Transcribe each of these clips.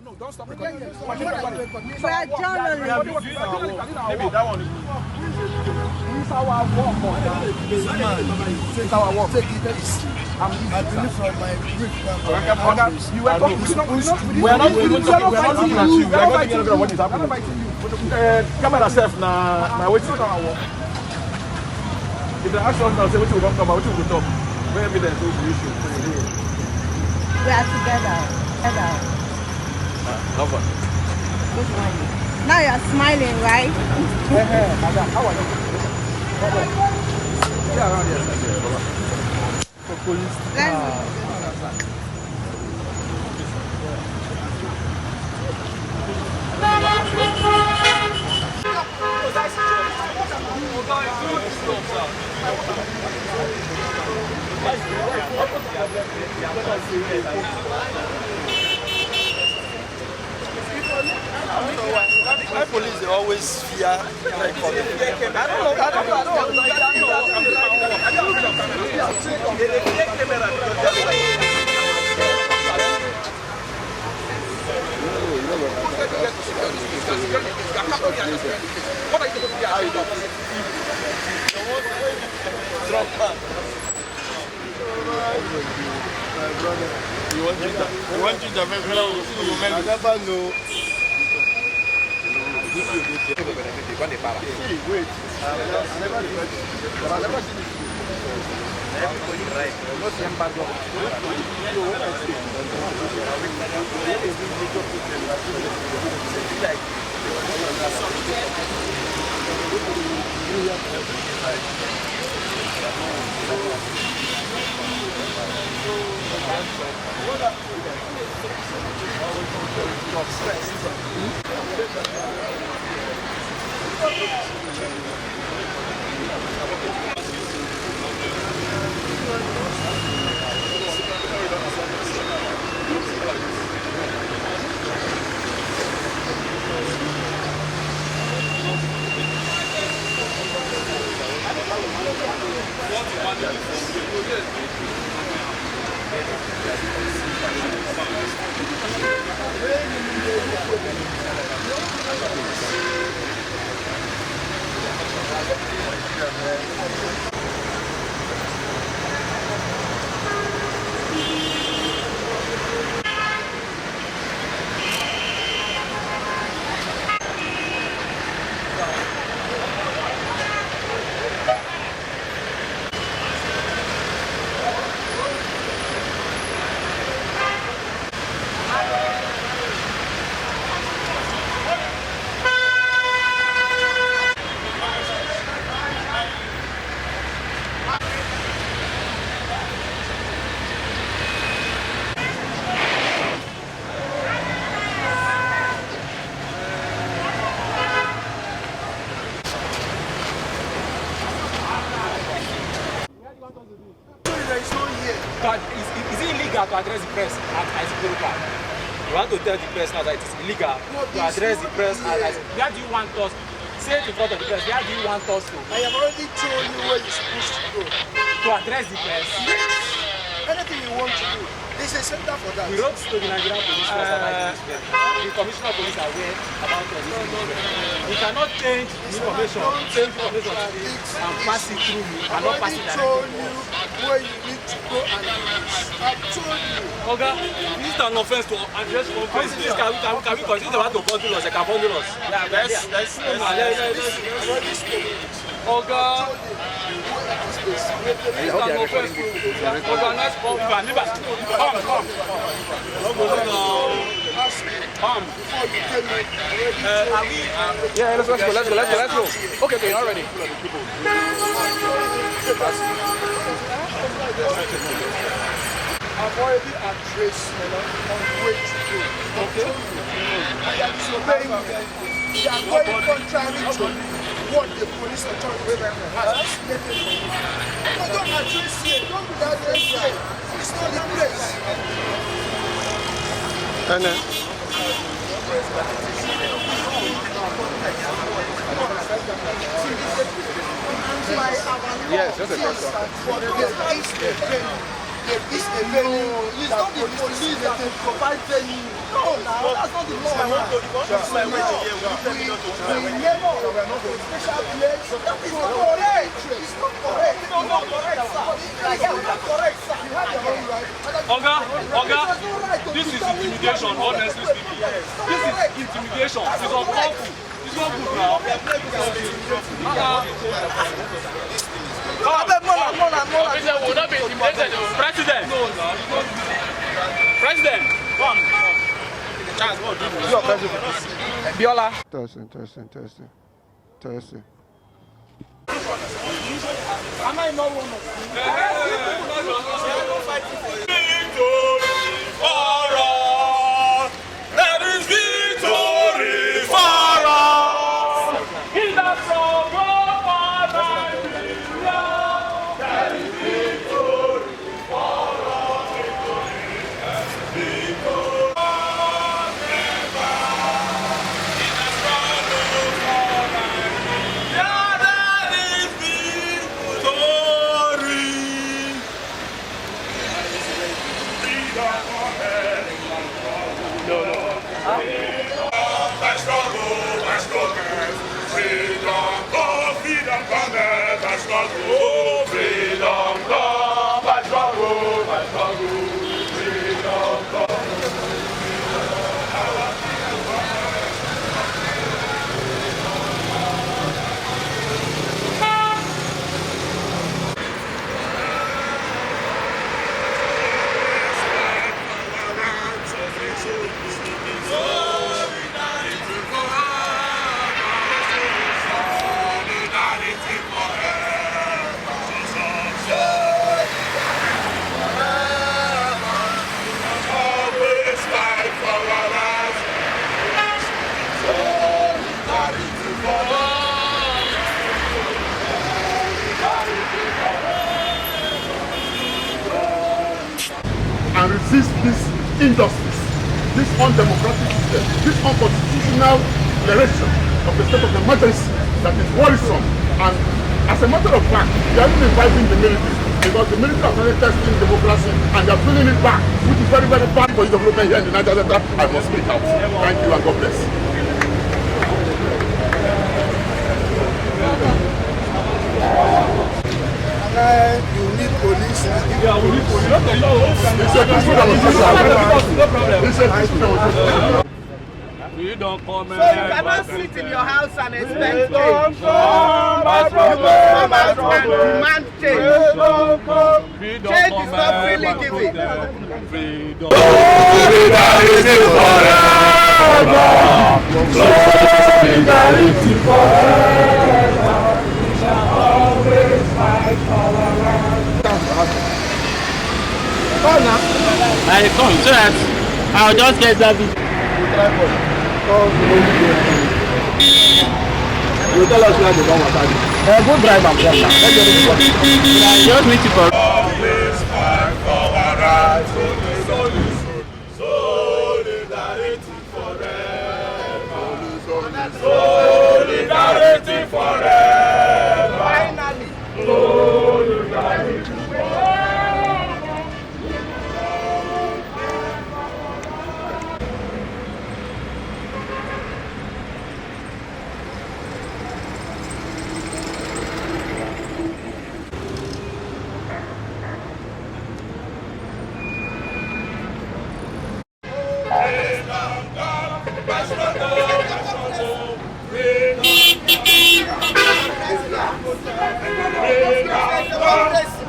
no, don't stop We are recording. journalists. Maybe that one. It's our work. It's our work. Take it easy. I believe from my brief. You were talking. We are not fighting you. We are not fighting you. What is happening? Camera self na waiting on our work. If the action now say what you will come about, what you will talk. Where evidence is the issue. We are together. Love one. Good morning. Now you are smiling, right? Madam, how are you? Yeah, around here. For police. Why police they always fear like for the I don't know. You want to the I never know. Wait. Is it illegal to address the press at Isaac Park? You want to tell the press now that it is illegal to address the press at Isaac? Where do you want us? Say it in front of the press. Where do you want us to? I have already told you where you're supposed to go. To address the press? Anything you want to do. There's a center for that. We wrote to the Nigerian police force about this. The commissioner of police are aware about this. We cannot change information and pass it through you and not pass it directly. I told you where you need to go and do this. I told you. Oga, this is an offense to address one person. Can we continue about to bundle us? They can bundle us. Yeah, let's Oga, this is an offense to organize Yeah, let's go. Okay, you're ready. I've already addressed on where to go. Okay? I am disobeying them. They are going contrary to what the police authority has stated. But don't address here. Don't do that address here. It's not the place. Yes, that's a There is a venue. It's not the police that will provide venue. No, now. That's not the law. We never special place. That is not correct. It's not correct. It's not correct, sir. It's not correct, sir. You have your own right. Oga, this is intimidation, honestly speaking. This is intimidation. It's unlawful. It's not good now. President. President. Come. Chance, what do you do? Biola. Testing. Am I not one of and resist this injustice, this undemocratic system, this unconstitutional declaration of the state of emergency that is worrisome. And as a matter of fact, they are even inviting the military because the military are very testing democracy and they are bringing it back, which is very, very bad for the development here in the Niger Delta. I must speak out. Thank you and God bless. you need police. Yeah, we need police. We don't come. So you cannot sit in your house and expect change. You must come out and demand change. Change is not freely given. Solidarity forever. Solidarity forever. We shall always fight for our land. I come so that I'll just get that video. You tell us where to go. Go drive and come now. I just need to for. Always fight for our rights. Solidarity forever. Solidarity forever. Finally. Solidarity forever.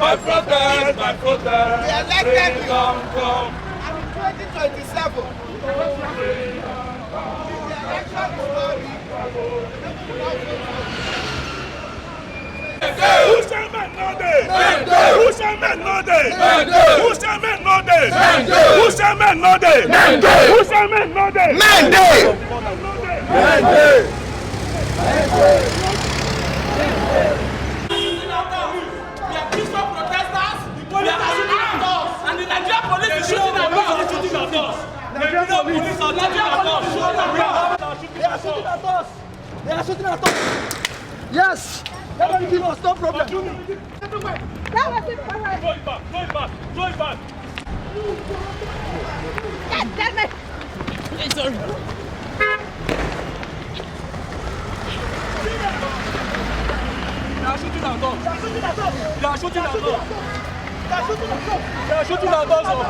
My protest. We elected you. And in 2027, the election Who shall men know day? Who shall men know day? Who shall men know day? Who shall men know day? Who shall men know day? And the Nigerian police is shooting at us. Nigerian police are shooting at us. They are shooting at us. Yes. They're going to kill us. No problem. everywhere. That was it. All right. Throw it back. Throw it back. Throw it back. God damn it. Sorry. They are shooting at us. They are shooting at us. They are shooting at us. They are shooting at us.